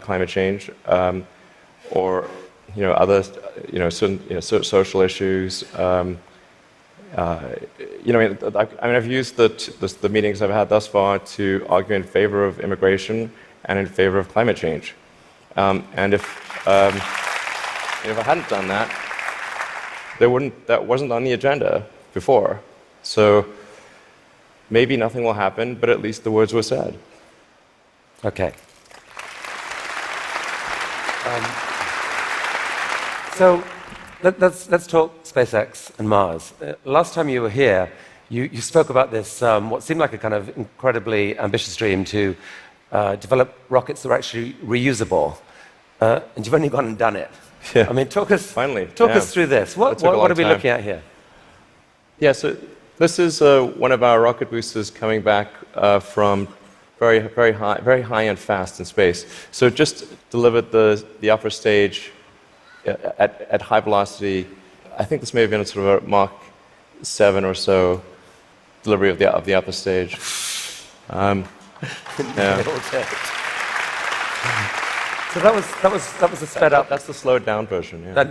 climate change, or other certain social issues. I've used the meetings I've had thus far to argue in favor of immigration and in favor of climate change. And if I hadn't done that, that wasn't on the agenda before. So maybe nothing will happen, but at least the words were said. Okay. So let's talk SpaceX and Mars. Last time you were here, you spoke about this, what seemed like a kind of incredibly ambitious dream to develop rockets that are actually reusable. And you've only gone and done it. Yeah. I mean, talk us through this. What are we looking at here? Yeah, so this is one of our rocket boosters coming back from very high and fast in space. So it just delivered the upper stage at high velocity. I think this may have been a sort of a Mach 7 or so delivery of the upper stage. Yeah. So that was a sped up. That's the slowed down version. Yeah.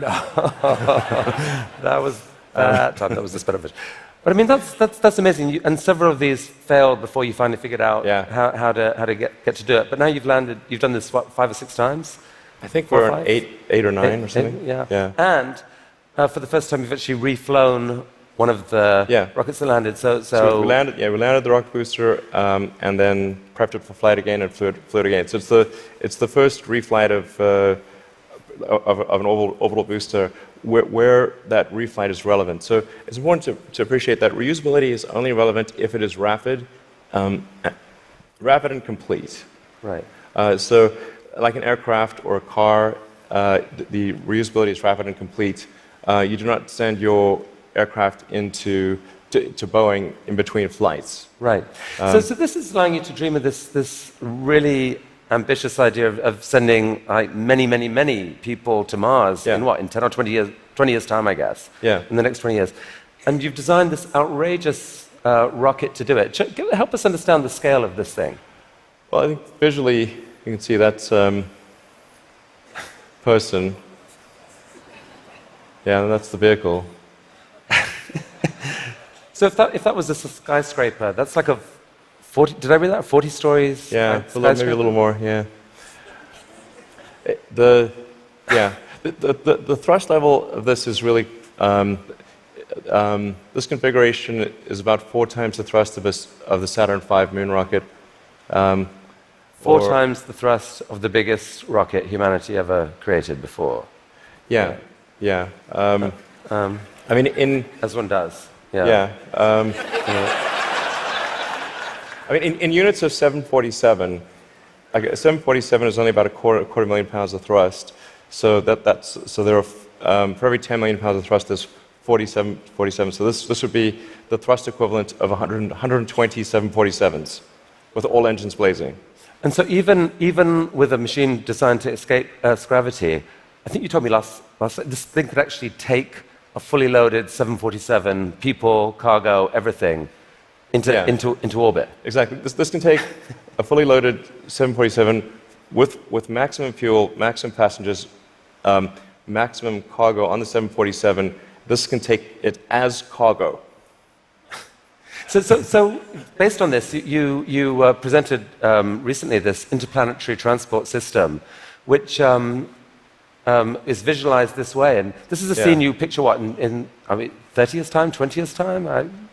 That was the sped up version. But I mean, that's amazing. And several of these failed before you finally figured out how to get to do it. But now you've landed. You've done this 5 or 6 times. I think we're on 8 or 9 or something. Yeah. And for the first time, you've actually reflown one of the rockets that landed. So we landed the rocket booster and then prepped it for flight again and flew it again. So it's the first reflight of an orbital booster where that reflight is relevant. So it's important to appreciate that reusability is only relevant if it is rapid and complete. Right. So like an aircraft or a car, the reusability is rapid and complete. You do not send your aircraft to Boeing in between flights. Right. So this is allowing you to dream of this really ambitious idea of sending many people to Mars in 10 or 20 years time, I guess. Yeah. In the next 20 years. And you've designed this outrageous rocket to do it. Help us understand the scale of this thing. Well, I think visually you can see that's person. Yeah, and that's the vehicle. So if that was a skyscraper, that's like a 40. Did I read that? 40 stories. Yeah, maybe a little more. Yeah. The thrust level of this is really this configuration is about 4 times the thrust of the Saturn V moon rocket. 4 times the thrust of the biggest rocket humanity ever created before. Yeah. I mean, as one does. Yeah. I mean, in units of 747, 747 is only about a quarter million pounds of thrust. So there are for every 10 million pounds of thrust, there's 47. So this would be the thrust equivalent of 120 747s, with all engines blazing. And so even with a machine designed to escape Earth's gravity, I think you told me last this thing could actually take a fully loaded 747, people, cargo, everything, into orbit. Exactly. This can take a fully loaded 747 with maximum fuel, maximum passengers, maximum cargo on the 747. This can take it as cargo. So based on this, you presented recently this interplanetary transport system, which is visualized this way. And this is a scene you picture in 30 years' time, 20 years' time?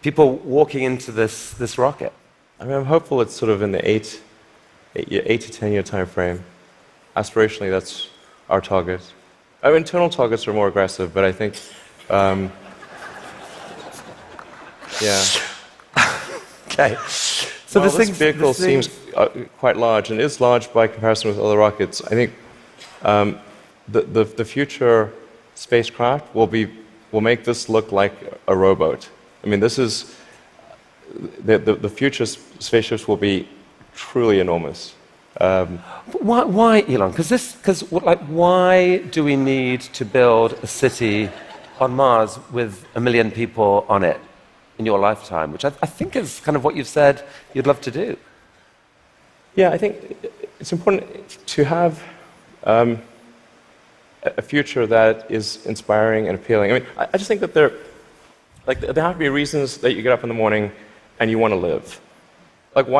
People walking into this rocket. I mean, I'm hopeful it's sort of in the 8 to 10 year time frame. Aspirationally, that's our target. Our internal targets are more aggressive, but I think, Okay. So this vehicle seems quite large, and is large by comparison with other rockets. I think the future spacecraft will make this look like a rowboat. I mean, this is the future spaceships will be truly enormous. Why, Elon? Why do we need to build a city on Mars with 1 million people on it in your lifetime, which I think is kind of what you've said you'd love to do? Yeah, I think it's important to have a future that is inspiring and appealing. I mean, I just think that there have to be reasons that you get up in the morning and you want to live. Like, why